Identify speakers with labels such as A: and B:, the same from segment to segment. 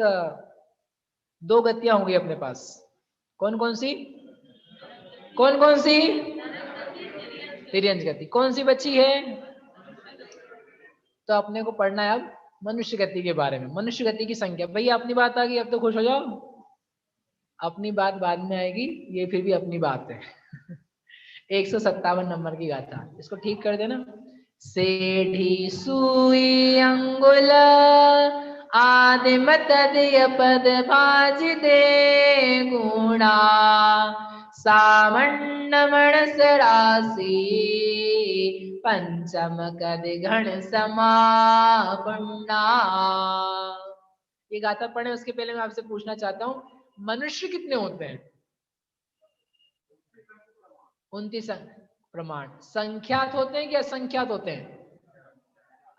A: दो गतियां होंगी अपने पास। कौन कौन सी? कौन कौन सी? तिर्यंज गति। कौन सी बची है? तो अपने को पढ़ना है अब मनुष्य गति के बारे में। मनुष्य गति की संख्या। भैया अपनी बात आ गई, अब तो खुश हो जाओ। अपनी बात बाद में आएगी, ये फिर भी अपनी बात है। 157 नंबर की गाथा, इसको ठीक कर देना। सेठी सुई अंगुल आदिम तदय पद भाज दे गुणा सामण्ण मणस राशि पंचम कद घन समापन्ना। ये गाथा पढ़े उसके पहले मैं आपसे पूछना चाहता हूँ, मनुष्य कितने होते हैं? 29 प्रमाण। संख्यात होते हैं कि असंख्यात होते हैं?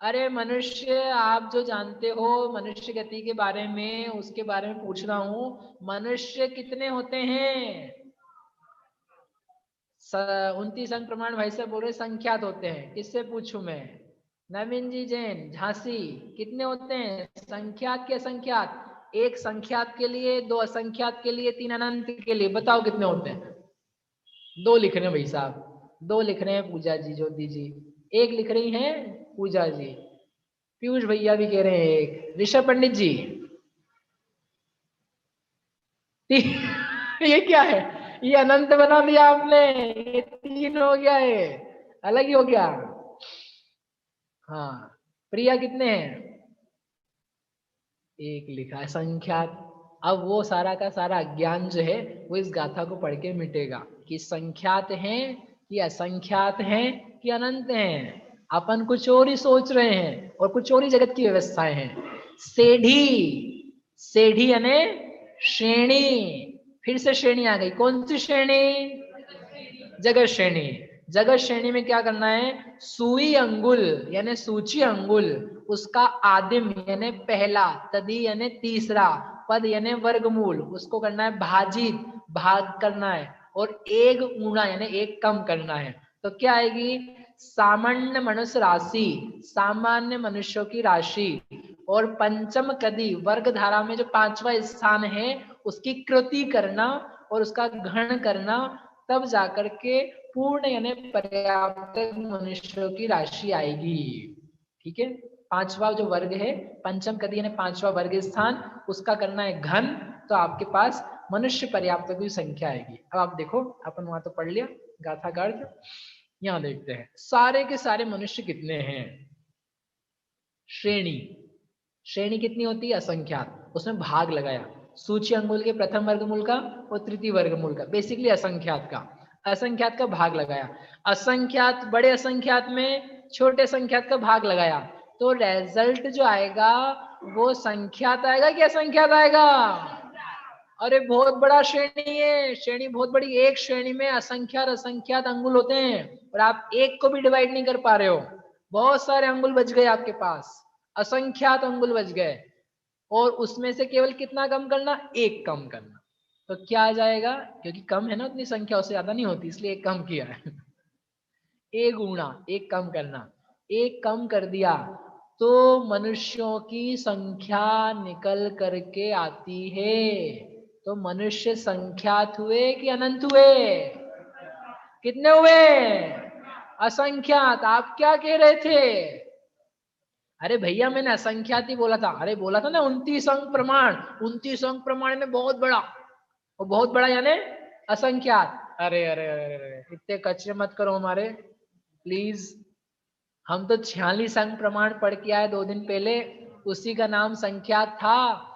A: अरे मनुष्य, आप जो जानते हो मनुष्य गति के बारे में, उसके बारे में पूछ रहा हूँ। मनुष्य कितने होते हैं? 29 अंक प्रमाण भाई साहब बोल रहे संख्यात होते हैं। किससे पूछूं मैं? नवीन जी जैन झांसी, कितने होते हैं? संख्यात के असंख्यात? एक संख्यात के लिए, दो असंख्यात के लिए, तीन अनंत के लिए, बताओ कितने होते हैं? दो लिख रहे हैं भाई साहब, दो लिख रहे हैं पूजा जी, ज्योति जी एक लिख रही हैं, पूजा जी, पीयूष भैया भी कह रहे हैं एक, ऋषभ पंडित जी ये क्या है? ये अनंत बना दिया आपने, ये तीन हो गया, है अलग ही हो गया। हाँ प्रिया कितने हैं? एक लिखा है संख्यात। अब वो सारा का सारा ज्ञान जो है वो इस गाथा को पढ़ के मिटेगा कि संख्यात हैं कि असंख्यात हैं कि अनंत हैं। अपन कुछ और ही सोच रहे हैं और कुछ और ही जगत की व्यवस्थाएं हैं। सेढ़ी, सेढ़ी यानी श्रेणी। फिर से श्रेणी आ गई। कौन सी श्रेणी? जगत श्रेणी। जगत श्रेणी में क्या करना है? सुई अंगुल यानी सूची अंगुल, उसका आदिम यानी पहला, तदी यानी तीसरा, पद यानी वर्गमूल, उसको करना है भाजित, भाग करना है, और एक ऊना यानी एक कम करना है। तो क्या आएगी? सामान्य मनुष्य राशि, सामान्य मनुष्यों की राशि, और पंचम कदी वर्ग धारा में जो पांचवा स्थान है उसकी कृति करना और उसका घन करना, तब जाकर के पूर्ण यानी पर्याप्त मनुष्यों की राशि आएगी। ठीक है, पांचवा जो वर्ग है, पंचम कदी यानी पांचवा वर्ग स्थान, उसका करना है घन, तो आपके पास मनुष्य पर्याप्त की संख्या आएगी। अब आप देखो, अपन वहां तो पढ़ लिया गाथा का अर्थ, यहां देखते हैं सारे के सारे मनुष्य कितने हैं। श्रेणी, श्रेणी कितनी होती है? असंख्यात। उसमें भाग लगाया सूची अंगुल के प्रथम वर्गमूल का और तृतीय वर्गमूल का, बेसिकली असंख्यात का, असंख्यात का भाग लगाया। असंख्यात, बड़े असंख्यात में छोटे संख्यात का भाग लगाया, तो रिजल्ट जो आएगा वो संख्यात आएगा कि असंख्यात आएगा? अरे बहुत बड़ा श्रेणी है, श्रेणी बहुत बड़ी। एक श्रेणी में असंख्यात असंख्यात अंगुल होते हैं और आप एक को भी डिवाइड नहीं कर पा रहे हो। बहुत सारे अंगुल बच गए आपके पास, असंख्यात अंगुल बच गए, और उसमें से केवल कितना कम करना? एक कम करना। तो क्या आ जाएगा? क्योंकि कम है ना, उतनी संख्या उससे ज्यादा नहीं होती, इसलिए एक कम किया है। एक गुणा, एक कम करना, एक कम कर दिया तो मनुष्यों की संख्या निकल करके आती है। तो मनुष्य संख्यात हुए कि अनंत हुए? कितने हुए? असंख्यात। आप क्या कह रहे थे? अरे भैया मैंने असंख्यात ही बोला था। अरे बोला था ना 29 अंक प्रमाण, 29 अंक प्रमाण में बहुत बड़ा, और बहुत बड़ा यानी असंख्यात। अरे अरे अरे अरे, इतने कचरे मत करो हमारे प्लीज। हम तो 46 अंक प्रमाण पढ़ के आए 2 दिन पहले, उसी का नाम संख्यात था।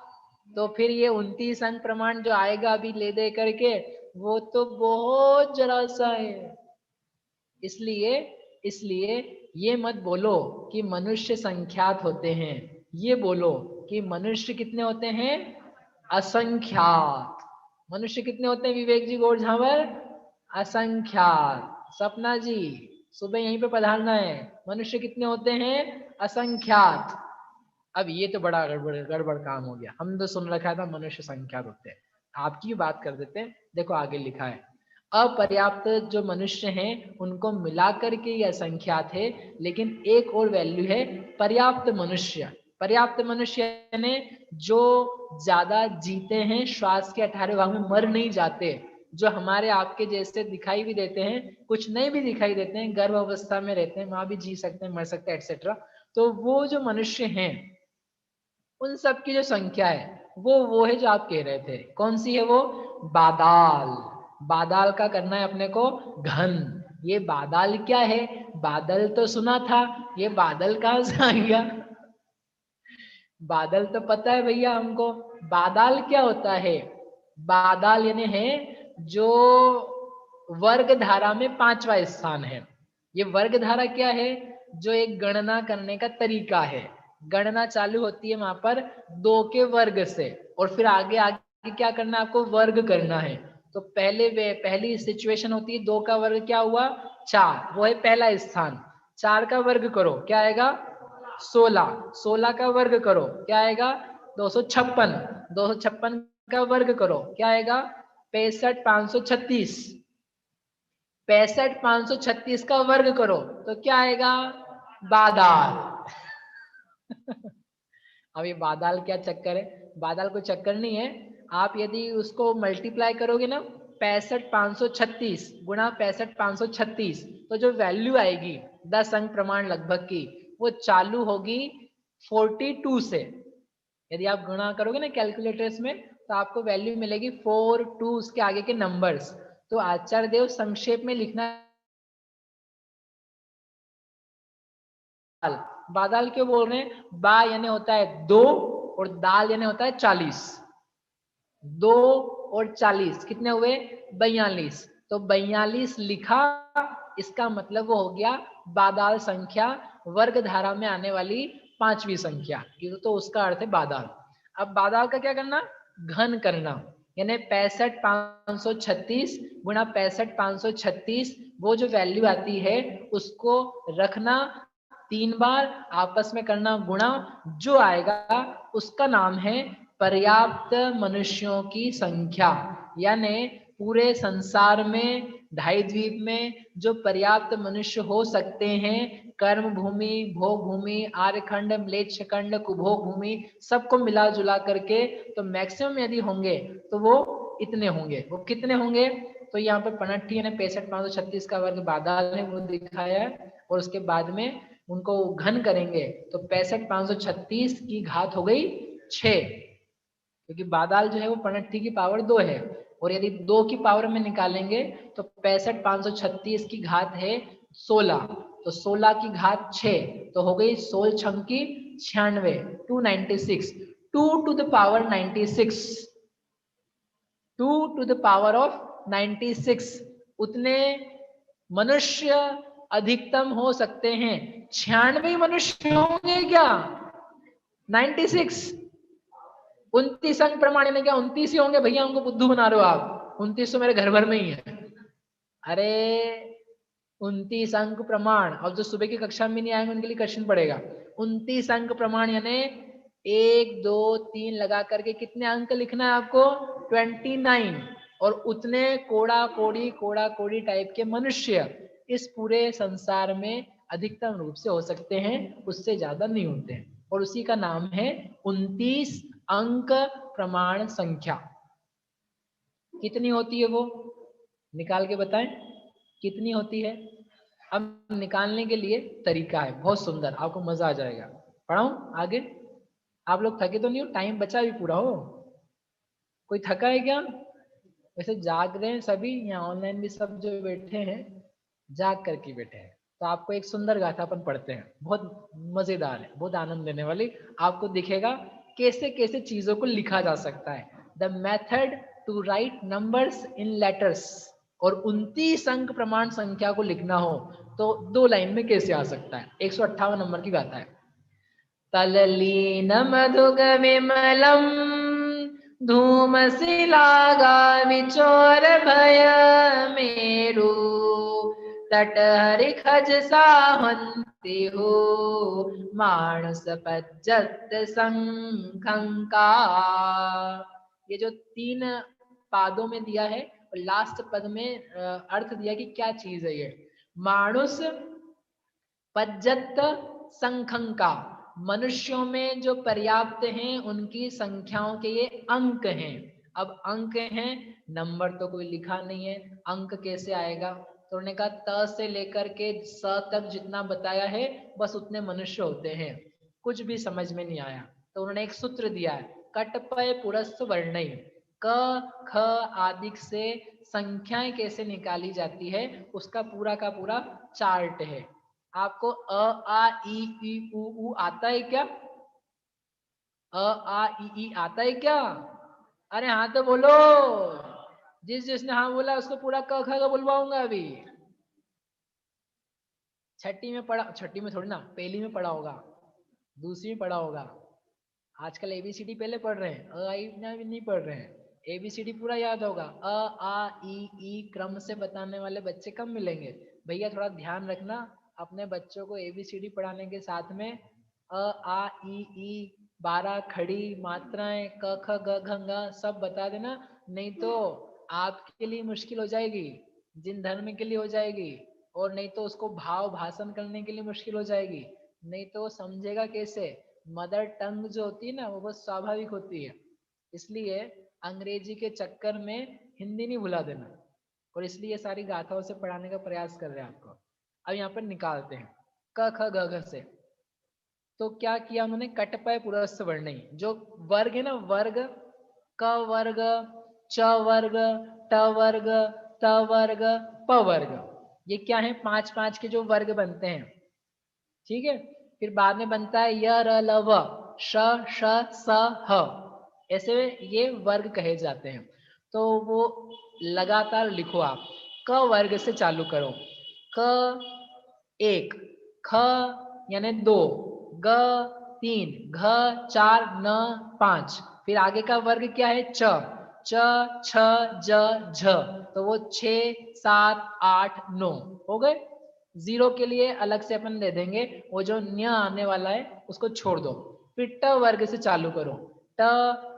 A: तो फिर ये 29 अंक प्रमाण जो आएगा अभी ले दे करके, वो तो बहुत जरा सा है। इसलिए इसलिए ये मत बोलो कि मनुष्य संख्यात होते हैं, ये बोलो कि मनुष्य कितने होते हैं? असंख्यात। मनुष्य कितने होते हैं विवेक जी गौर झावर? असंख्यात। सपना जी सुबह यहीं पे पधारना है। मनुष्य कितने होते हैं? असंख्यात। अब ये तो बड़ा गड़बड़ गड़बड़ काम हो गया, हम तो सुन रखा था मनुष्य संख्यात होते हैं। आपकी बात कर देते हैं। देखो आगे लिखा है, अपर्याप्त जो मनुष्य हैं उनको मिलाकर के ये असंख्यात है, लेकिन एक और वैल्यू है पर्याप्त मनुष्य। पर्याप्त मनुष्य ने जो ज्यादा जीते हैं, श्वास के 18 भाग में मर नहीं जाते, जो हमारे आपके जैसे दिखाई भी देते हैं, कुछ नहीं भी दिखाई देते हैं, गर्भ अवस्था में रहते हैं, वहां भी जी सकते हैं, मर सकते हैं, एक्सेट्रा। तो वो जो मनुष्य हैं, उन सब की जो संख्या है वो है जो आप कह रहे थे। कौन सी है वो? बादाल। बादाल का करना है अपने को घन। ये बादाल क्या है? बादल तो सुना था, ये बादल कहाँ से आ गया? बादल तो पता है भैया हमको। बादाल क्या होता है? बादाल यानी है जो वर्ग धारा में 5वां स्थान है। ये वर्ग धारा क्या है? जो एक गणना करने का तरीका है। गणना चालू होती है वहां पर 2 के वर्ग से, और फिर आगे आगे क्या करना है आपको? वर्ग करना है। तो पहली सिचुएशन होती है 2 का वर्ग क्या हुआ? 4, वो है पहला स्थान। 4 का वर्ग करो, क्या आएगा? 16। 16 का वर्ग करो, क्या आएगा? 256। 256 का वर्ग करो, क्या आएगा? 65 536। 65 536 का वर्ग करो तो क्या आएगा? बादाल। अब ये बादाल क्या चक्कर है? बादाल कोई चक्कर नहीं है। आप यदि उसको मल्टीप्लाई करोगे ना, 65 536 गुणा 65 536, तो जो वैल्यू आएगी 10 अंक प्रमाण लगभग की, वो चालू होगी 42 से। यदि आप गुणा करोगे ना कैलकुलेटर्स में, तो आपको वैल्यू मिलेगी 42, उसके आगे के नंबर्स। तो आचार्य देव संक्षेप में लिखना, बादाल क्यों बोल रहे हैं? बा यानी होता है 2, और दाल यानी होता है 40। 2 और 40 कितने हुए? 42। तो 42 लिखा, इसका मतलब वो हो गया बादाल संख्या, वर्ग धारा में आने वाली 5वीं संख्या। ये तो उसका अर्थ है बादाल। अब बादाल का क्या करना? घन करना, यानी 65 536 गुणा 65 536, वो जो वैल्यू आती है उसको रखना 3 बार, आपस में करना गुणा, जो आएगा उसका नाम है पर्याप्त मनुष्यों की संख्या। यानी पूरे संसार में, ढाई द्वीप में जो पर्याप्त मनुष्य हो सकते हैं, कर्म भूमि, भोग भूमि, आर्यखंड, म्लेच्छखंड, कुभोग भूमि, सबको मिला जुला करके तो मैक्सिमम यदि होंगे तो वो इतने होंगे। वो कितने होंगे? तो यहाँ पर पनट्टी ने 65 536 का वर्ग बादाल ने वो दिखाया है, और उसके बाद में उनको घन करेंगे तो 65 536 की घात हो गई 6, क्योंकि बादाल जो है वो पनट्टी की पावर 2 है, और यदि 2 की पावर में निकालेंगे तो 65 536 की घात है 16, तो 16 की घात 6, तो हो गई 16 छंकी 96, 296। 2 to the power 96, 2 to the power of 96, उतने मनुष्य अधिकतम हो सकते हैं। 96 मनुष्य होंगे क्या? 96। 29 अंक प्रमाण यानी क्या? 29 ही होंगे भैया, उनको बुद्धू बना रहे हो आप। 29 तो मेरे घर भर में ही है। अरे 29 अंक प्रमाण, और जो सुबह की कक्षा में नहीं आएंगे उनके लिए क्वेश्चन पड़ेगा। 29 अंक प्रमाण यानी 1 2 3 लगा करके कितने अंक लिखना है आपको? 29। और उतने कोड़ा कोड़ी टाइप के मनुष्य इस पूरे संसार में अधिकतम रूप से हो सकते हैं, उससे ज्यादा नहीं होते हैं, और उसी का नाम है 29 अंक प्रमाण संख्या। कितनी होती है वो? निकाल के बताएं कितनी होती है। अब निकालने के लिए तरीका है बहुत सुंदर, आपको मजा आ जाएगा। पढ़ाऊं आगे? आप लोग थके तो नहीं हो? टाइम बचा भी पूरा हो। कोई थका है क्या? वैसे जाग रहे हैं सभी, यहाँ ऑनलाइन भी सब जो बैठे हैं जाग करके बैठे हैं। तो आपको एक सुंदर गाथा अपन पढ़ते हैं, बहुत मजेदार है, बहुत आनंद देने वाली। आपको दिखेगा कैसे कैसे चीजों को लिखा जा सकता है। The method to write numbers in letters. और 29 अंक प्रमाण संख्या को लिखना हो तो 2 लाइन में कैसे आ सकता है। 158 नंबर की गाथा है। तललीन मधुग विमलम धूमशिलागा विचोर भय मेरु तट हरिखज साहंति हो मानस पज्जत संखंका। ये जो 3 पादों में दिया है और लास्ट पद में अर्थ दिया कि क्या चीज है ये। मानुष, पज्जत, संखंका। मनुष्यों में जो पर्याप्त हैं उनकी संख्याओं के ये अंक हैं। अब अंक हैं, नंबर तो कोई लिखा नहीं है, अंक कैसे आएगा? तो उन्होंने कहा त से लेकर के स तक जितना बताया है बस उतने मनुष्य होते हैं। कुछ भी समझ में नहीं आया, तो उन्होंने एक सूत्र दिया है, कटपय पुरस्थ वर्णय, क ख आदि से संख्याएं कैसे निकाली जाती है उसका पूरा का पूरा चार्ट है। आपको अ आ ई उ आता है क्या? अ आ ई आता है क्या? अरे हाँ तो बोलो। जिसने हाँ बोला उसको पूरा क ख का बुलवाऊंगा अभी। छठी में पढ़ा, छठी में थोड़ी ना, पहली में पढ़ा होगा, दूसरी में पढ़ा होगा। आजकल एबीसीडी पहले पढ़ रहे हैं, अ आई नहीं पढ़ रहे हैं। एबीसीडी पूरा याद होगा। अ आ ई क्रम से बताने वाले बच्चे कम मिलेंगे। भैया थोड़ा ध्यान रखना, अपने बच्चों को एबीसीडी पढ़ाने के साथ में अ आ ई 12 खड़ी मात्राएं क ख ग घ ङ सब बता देना, नहीं तो आपके लिए मुश्किल हो जाएगी, जिन धर्म के लिए हो जाएगी, और नहीं तो उसको भाव भाषण करने के लिए मुश्किल हो जाएगी, नहीं तो समझेगा कैसे। मदर टंग जो होती है ना वो बहुत स्वाभाविक होती है, इसलिए अंग्रेजी के चक्कर में हिंदी नहीं भुला देना, और इसलिए सारी गाथाओं से पढ़ाने का प्रयास कर रहे हैं आपको। अब यहाँ पर निकालते हैं क ख ग घ से। तो क्या किया उन्होंने, कटपय पुरस्थ वर्णय, जो वर्ग है ना, वर्ग, क वर्ग, च वर्ग, ट वर्ग, त वर्ग, प वर्ग, ये क्या है, 5-5 के जो वर्ग बनते हैं, ठीक है। फिर बाद में बनता है य र ल व, श श स ह, ऐसे ये वर्ग कहे जाते हैं। तो वो लगातार लिखो आप, क वर्ग से चालू करो, क 1, ख यानी 2, ग 3, घ 4, न 5, फिर आगे का वर्ग क्या है, च, च छ ज झ, तो वो 6 7 8 9 हो गए। जीरो के लिए अलग से अपन दे देंगे, वो जो न्य आने वाला है उसको छोड़ दो। फिर ट वर्ग से चालू करो, ट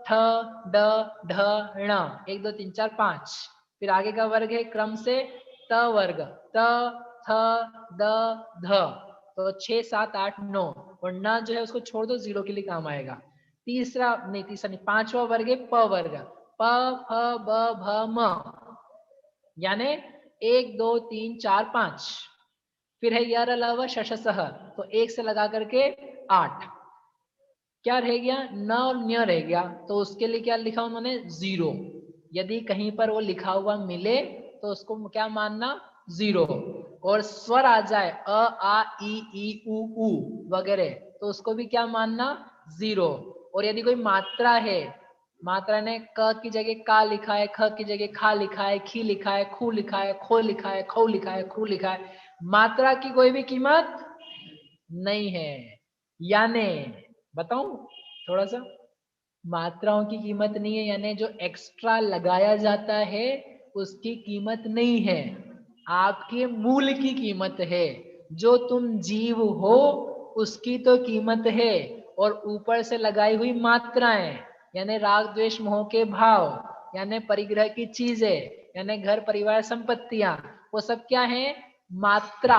A: ठ ड ढ ण, 1 2 3 4 5, फिर आगे का वर्ग है क्रम से त वर्ग, त थ द ध, तो 6 7 8 9, और न जो है उसको छोड़ दो, जीरो के लिए काम आएगा। तीसरा नहीं, पांचवा वर्ग है प वर्ग, प फ ब भ म, यानी 1 2 3 4 5, फिर है यर अलावा शशसह, तो 1 से लगा करके 8, क्या रह गया, न और न्य रह गया, तो उसके लिए क्या लिखा उन्होंने, 0। यदि कहीं पर वो लिखा हुआ मिले तो उसको क्या मानना, 0। और स्वर आ जाए अ आ ई उ वगैरह, तो उसको भी क्या मानना, 0। और यदि कोई मात्रा है, मात्रा ने क की जगह का लिखा है, ख की जगह खा लिखा है, खी लिखा है, खू लिखा है, खो लिखा है, खौ लिखा है, खू लिखा है, मात्रा की कोई भी कीमत नहीं है। यानी बताऊं थोड़ा सा, मात्राओं की कीमत नहीं है, यानी जो एक्स्ट्रा लगाया जाता है उसकी कीमत नहीं है, आपके मूल की कीमत है। जो तुम जीव हो उसकी तो कीमत है, और ऊपर से लगाई हुई मात्राएं, यानी राग द्वेष मोह के भाव, यानी परिग्रह की चीजें, यानी घर परिवार संपत्तियां, वो सब क्या है, मात्रा।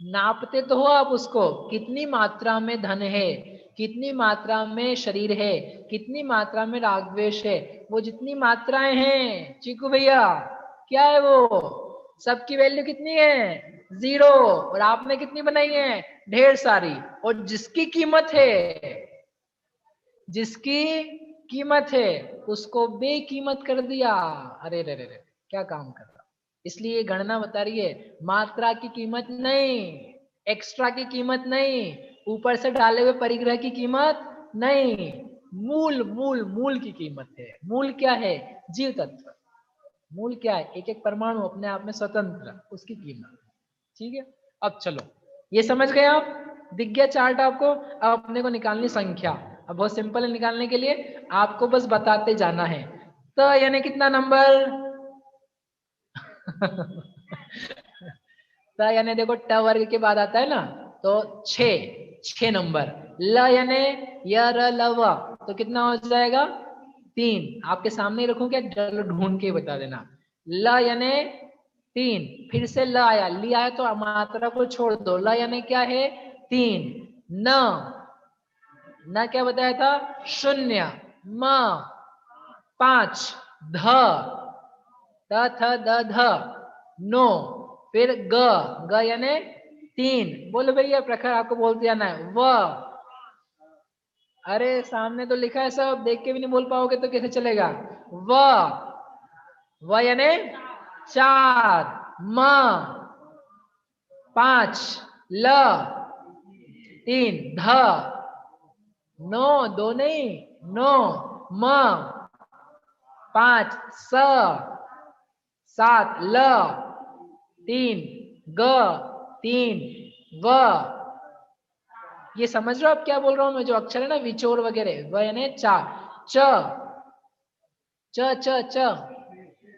A: नापते तो हो आप उसको, कितनी मात्रा में धन है, कितनी मात्रा में शरीर है, कितनी मात्रा में राग द्वेष है, वो जितनी मात्राएं हैं चीकू भैया, क्या है वो, सबकी वैल्यू कितनी है, 0, और आपने कितनी बनाई है, ढेर सारी। और जिसकी कीमत है, जिसकी कीमत है उसको बेकीमत कर दिया। अरे रे रे रे, क्या काम कर रहा। इसलिए गणना बता रही है, मात्रा की कीमत नहीं, एक्स्ट्रा की कीमत नहीं, ऊपर से डाले हुए परिग्रह की कीमत नहीं, मूल मूल मूल की कीमत है। मूल क्या है, जीव तत्व। मूल क्या है, एक एक परमाणु अपने आप में स्वतंत्र, उसकी कीमत। ठीक है, अब चलो, ये समझ गए आप, दिख गया चार्ट आपको। अब अपने को निकालनी संख्या, अब बहुत सिंपल है निकालने के लिए, आपको बस बताते जाना है। तो यानी कितना नंबर त यानी देखो ट वर्ग के बाद आता है ना, तो 6 नंबर। ल यानी य र ल व, तो कितना हो जाएगा, 3। आपके सामने ही रखूं क्या, चलो ढूंढ के बता देना। ल यानी 3, फिर से ल आया, ली आया तो मात्रा को छोड़ दो, ल यानी क्या है, 3। न क्या बताया था, शून्य, म 5, ध त थ द ध नो, फिर ग यानी 3, बोलो भैया प्रखर आपको बोलते जाना है, व, अरे सामने तो लिखा है सब, देख के भी नहीं बोल पाओगे तो कैसे चलेगा, व यानी 4, म 5, ल 3, ध नो, दो नहीं, नो, म 5, स 7, ल 3, ग 3, व, ये समझ रहे हो आप क्या बोल रहा हूं मैं, जो अक्षर है ना विचोर वगैरह, व यानी 4, च च च च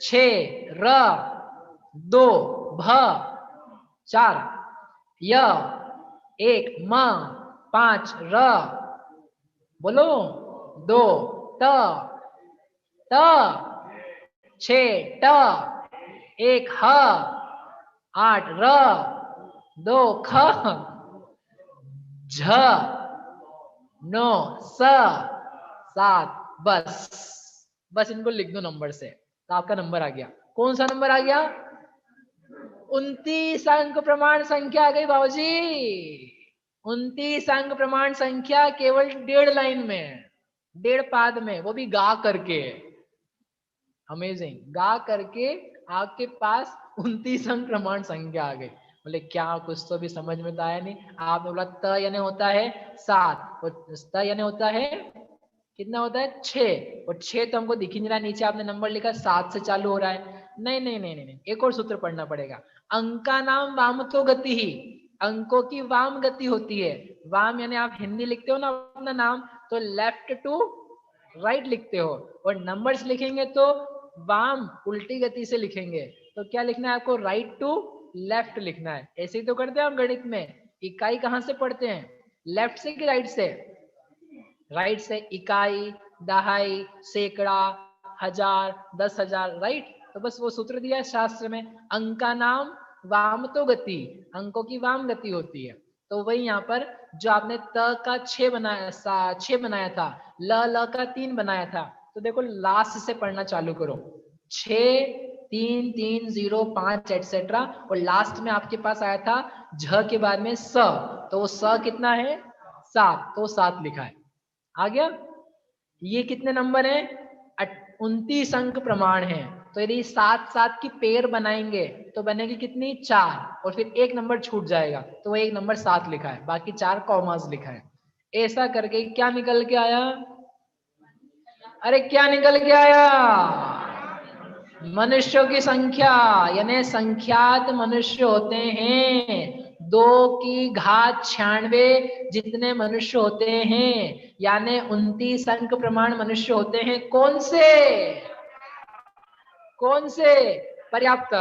A: 6, र 2, भ 4, य 1, म 5, र बोलो 2, त 6, ट 1, ह 8, र 2, ख झ 9, स 7, बस इनको लिख दो नंबर से, तो आपका नंबर आ गया। कौन सा नंबर आ गया, 29 अंक प्रमाण संख्या आ गई बाबूजी। 29 अंक प्रमाण संख्या केवल 1.5 लाइन में, 1.5 पाद में, वो भी गा करके। अमेजिंग, गा करके आपके पास 29 अंक प्रमाण संख्या आ गई। बोले क्या, कुछ तो भी समझ में तो आया नहीं। आपने बोला त यानी होता है 7 और त यानी होता है कितना होता है 6, और 6 तो हमको दिख ही नहीं रहा, नीचे आपने नंबर लिखा 7 से चालू हो रहा है। नहीं नहीं नहीं नहीं, एक और सूत्र पढ़ना पड़ेगा। अंका नाम वाम तो गति ही, अंकों की वाम गति होती है। वाम यानी आप हिंदी लिखते हो ना अपना नाम, तो लेफ्ट टू राइट लिखते हो, और नंबर्स लिखेंगे तो वाम उल्टी गति से लिखेंगे। तो क्या लिखना है आपको, राइट टू लेफ्ट लिखना है। ऐसे ही तो करते हैं हम गणित में। इकाई कहाँ से पढ़ते हैं, लेफ्ट से कि राइट से, राइट से। इकाई, दहाई, सैकड़ा, हजार, 10,000, राइट। तो बस वो सूत्र दिया है शास्त्र में, अंका नाम वाम तो गति, अंकों की वाम गति होती है। तो वही यहाँ पर जो आपने त का 6 बनाया, 6 बनाया था, ल का 3 बनाया था, तो देखो लास्ट से पढ़ना चालू करो, 6 3 3 0 5 एटसेट्रा, और लास्ट में आपके पास आया था झ के बाद में स, तो वो स कितना है 7, तो 7 लिखा है, आ गया। ये कितने नंबर हैं, 29 अंक प्रमाण है। तो यदि 7 7 की पेयर बनाएंगे तो बनेगी कितनी 4, और फिर एक नंबर छूट जाएगा, तो वो एक नंबर 7 लिखा है, बाकी 4 कॉमास लिखा है। ऐसा करके क्या निकल के आया, अरे क्या निकल के आया, मनुष्यों की संख्या, यानी संख्यात मनुष्य होते हैं 2 की घात 96 जितने मनुष्य होते हैं, यानी 29 अंक प्रमाण मनुष्य होते हैं। कौन से, कौन से, पर्याप्त।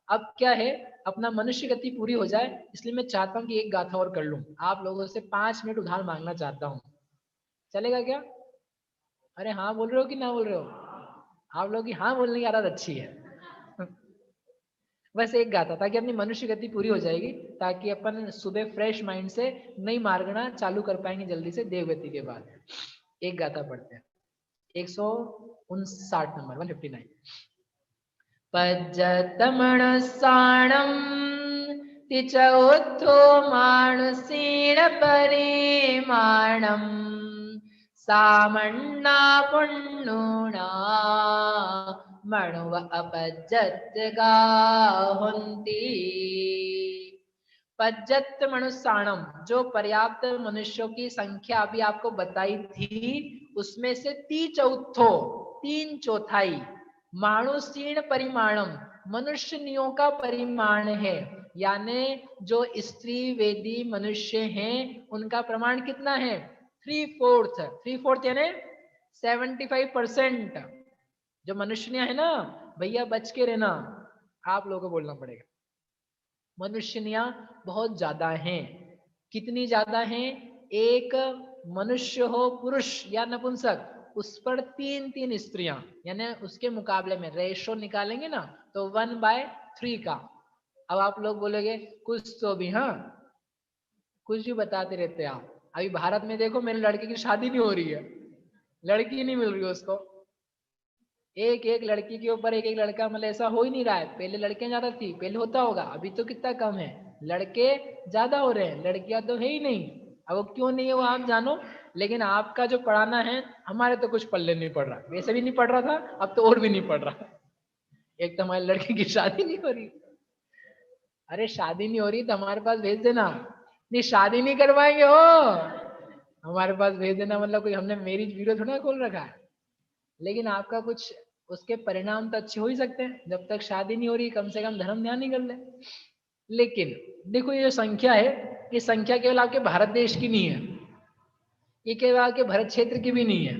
A: अब क्या है, अपना मनुष्य गति पूरी हो जाए, इसलिए मैं चाहता हूं कि एक गाथा और कर लूं, आप लोगों से 5 मिनट उधार मांगना चाहता हूं, चलेगा क्या? अरे हाँ बोल रहे हो कि ना बोल रहे हो, आप लोग की हाँ बोलने की आदत अच्छी है। बस एक गाता, ताकि अपनी मनुष्य गति पूरी हो जाएगी, ताकि अपन सुबह फ्रेश माइंड से नई मार्गना चालू कर पाएंगे जल्दी से देवगति के बाद। एक गाता पढ़ते हैं, 159 नंबर 159। पज्जतमणसाणं तिचौत्थो मानुषीण परिमाणम् सामन्ना पुण्णुना मणुव अपज्जत गाहुन्ति। पज्जत मनुष्याणम, जो पर्याप्त मनुष्यों की संख्या अभी आपको बताई थी, उसमें से 3/4, 3/4 मानुषीण परिमाणम, मनुष्यनियों का परिमाण है, यानी जो स्त्री वेदी मनुष्य हैं उनका प्रमाण कितना है, 3/4, 3/4 यानी 75%। जो मनुष्य है ना भैया, बच के रहना, आप लोगों को बोलना पड़ेगा, मनुष्यनियां बहुत ज्यादा हैं। कितनी ज्यादा हैं, एक मनुष्य हो पुरुष या नपुंसक, उस पर 3 स्त्रियां, यानी उसके मुकाबले में रेशो निकालेंगे ना तो 1/3 का। अब आप लोग बोलोगे कुछ तो भी, हाँ कुछ भी बताते रहते हैं आप। अभी भारत में देखो, मेरे लड़के की शादी नहीं हो रही है, लड़की नहीं मिल रही है उसको। एक एक लड़की के ऊपर एक एक लड़का, मतलब ऐसा हो ही नहीं रहा है। पहले लड़कियां ज्यादा थी, पहले होता होगा, अभी तो कितना कम है, लड़के ज्यादा हो रहे हैं, लड़कियां तो है ही नहीं। अब वो क्यों नहीं है वो आप जानो, लेकिन आपका जो पढ़ाना है, हमारे तो कुछ पल्ले नहीं पड़ रहा, वैसे भी नहीं पड़ रहा था, अब तो और भी नहीं पड़ रहा। एक तो हमारे लड़के की शादी नहीं हो रही। अरे शादी नहीं हो रही तो हमारे पास भेज देना। नहीं शादी नहीं करवाएंगे हो, हमारे पास भेज देना, मतलब कोई हमने मैरिज ब्यूरो थोड़ा खोल रखा है। लेकिन आपका कुछ उसके परिणाम तो अच्छे हो ही सकते हैं, जब तक शादी नहीं हो रही कम से कम धर्म ध्यान नहीं कर ले। लेकिन देखो ये जो संख्या है, ये संख्या केवल आपके भारत देश की नहीं है, ये केवल आपके भरत क्षेत्र की भी नहीं है,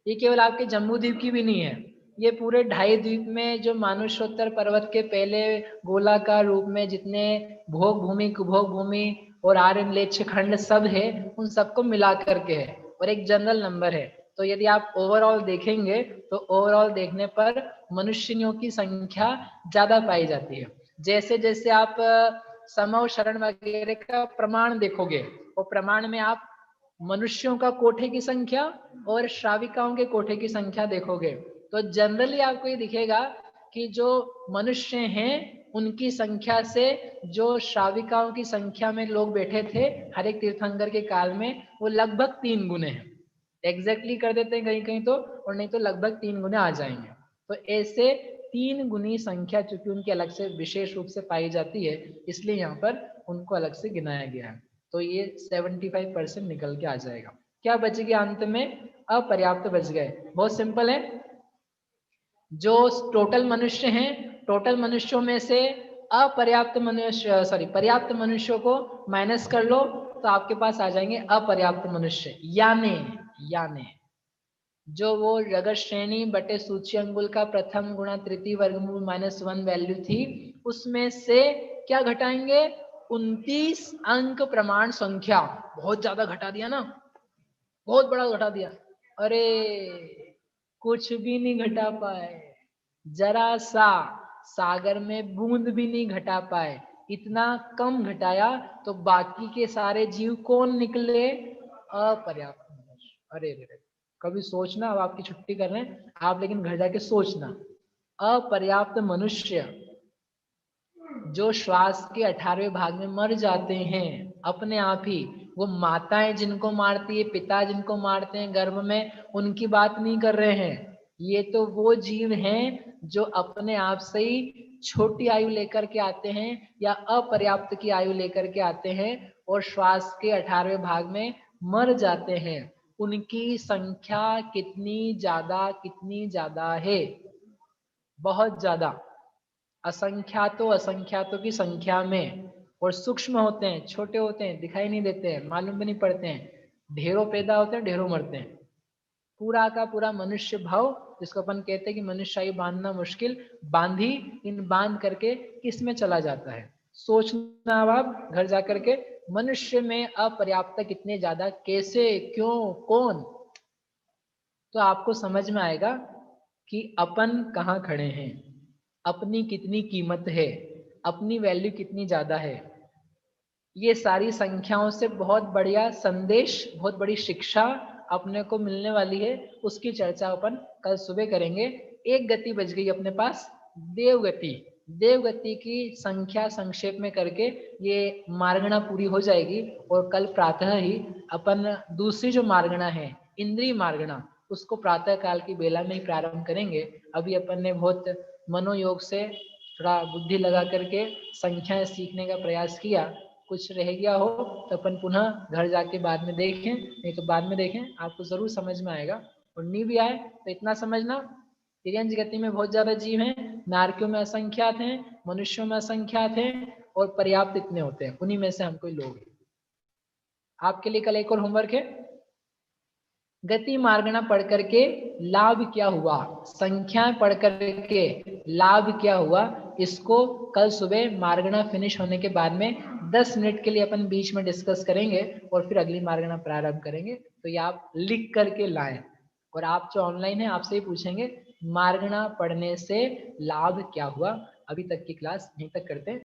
A: ये केवल आपके जम्मू द्वीप की भी नहीं है, ये पूरे ढाई द्वीप में जो मानुषोत्तर पर्वत के पहले गोलाकार रूप में जितने भोग भूमि, कुभोग भूमि और आर्यलेच्छ खंड सब है, उन सबको मिला करके है, और एक जनरल नंबर है। तो यदि आप ओवरऑल देखेंगे तो ओवरऑल देखने पर मनुष्यों की संख्या ज्यादा पाई जाती है। जैसे जैसे आप समव शरण वगैरह का प्रमाण देखोगे, वो प्रमाण में आप मनुष्यों का कोठे की संख्या और श्राविकाओं के कोठे की संख्या देखोगे, तो जनरली आपको ये दिखेगा कि जो मनुष्य हैं उनकी संख्या से जो श्राविकाओं की संख्या में लोग बैठे थे हर एक तीर्थंकर के काल में, वो लगभग 3 गुने हैं। एग्जैक्टली कर देते हैं कहीं कहीं तो, और नहीं तो लगभग 3 गुने आ जाएंगे। तो ऐसे 3 गुनी संख्या चूंकि उनकी अलग से विशेष रूप से पाई जाती है, इसलिए यहाँ पर उनको अलग से गिनाया गया है। तो ये 75% निकल के आ जाएगा। क्या बच गया अंत में? अपर्याप्त बच गए। बहुत सिंपल है, जो टोटल मनुष्य हैं, टोटल मनुष्यों में से अपर्याप्त मनुष्य, सॉरी, पर्याप्त मनुष्यों को माइनस कर लो, तो आपके पास आ जाएंगे अपर्याप्त मनुष्य। यानी जो वो जगत श्रेणी बटे सूची अंगुल का प्रथम गुणा तृतीय वर्गमूल -1 वैल्यू थी, उसमें से क्या घटाएंगे? 29 अंक प्रमाण संख्या। बहुत ज्यादा घटा दिया ना, बहुत बड़ा घटा दिया। अरे कुछ भी नहीं घटा पाए, जरा सा, सागर में बूंद भी नहीं घटा पाए, इतना कम घटाया, तो बाकी के सारे जीव कौन निकले? अपर्याप्त मनुष्य। अरे रे, कभी सोचना, अब आपकी छुट्टी कर रहे हैं आप, लेकिन घर जाके सोचना, अपर्याप्त मनुष्य जो श्वास के 18वें भाग में मर जाते हैं अपने आप ही, वो माताएं जिनको मारती है, पिता जिनको मारते हैं गर्भ में, उनकी बात नहीं कर रहे हैं। ये तो वो जीव हैं जो अपने आप से ही छोटी आयु लेकर के आते हैं या अपर्याप्त की आयु लेकर के आते हैं और श्वास के 18वें भाग में मर जाते हैं। उनकी संख्या कितनी ज्यादा है? बहुत ज्यादा। असंख्यातों की संख्या में, और सूक्ष्म होते हैं, छोटे होते हैं, दिखाई नहीं देते हैं, मालूम भी नहीं पड़ते हैं, ढेरों पैदा होते हैं, ढेरों मरते हैं। पूरा का पूरा मनुष्य भाव, जिसको अपन कहते हैं कि मनुष्य आयु बांधना मुश्किल, बांधी इन बांध करके किस में चला जाता है? सोचना अब आप घर जाकर के, मनुष्य में अपर्याप्त कितने ज्यादा, कैसे, क्यों, कौन? तो आपको समझ में आएगा कि अपन कहाँ खड़े हैं, अपनी कितनी कीमत है, अपनी वैल्यू कितनी ज्यादा है। ये सारी संख्याओं से बहुत बढ़िया संदेश, बहुत बड़ी शिक्षा अपने को मिलने वाली है, उसकी चर्चा अपन कल सुबह करेंगे। एक गति बच गई अपने पास, देवगति। देवगति की संख्या संक्षेप में करके ये मार्गणा पूरी हो जाएगी, और कल प्रातः ही अपन दूसरी जो मार्गणा है, इंद्रिय मार्गणा, उसको प्रातः काल की बेला में ही प्रारंभ करेंगे। अभी अपन ने बहुत मनोयोग से थोड़ा बुद्धि लगा करके संख्याएं सीखने का प्रयास किया, कुछ रह गया हो तो अपन पुनः घर जाके बाद में देखें, नहीं तो बाद में देखें, आपको जरूर समझ में आएगा। और नहीं भी आए तो इतना समझना, तिर्यंज गति में बहुत ज्यादा जीव हैं, नारकियों में असंख्यात हैं, मनुष्यों में असंख्यात हैं, और पर्याप्त इतने होते हैं, उन्हीं में से हम कोई लोग हैं। आपके लिए कल एक और होमवर्क है, गति मार्गणा पढ़ करके लाभ क्या हुआ, संख्याएं पढ़ करके लाभ क्या हुआ, इसको कल सुबह मार्गणा फिनिश होने के बाद में 10 मिनट के लिए अपन बीच में डिस्कस करेंगे, और फिर अगली मार्गणा प्रारंभ करेंगे। तो ये आप लिख करके लाएं, और आप जो ऑनलाइन है आपसे ही पूछेंगे मार्गणा पढ़ने से लाभ क्या हुआ। अभी तक की क्लास यहीं तक करते हैं।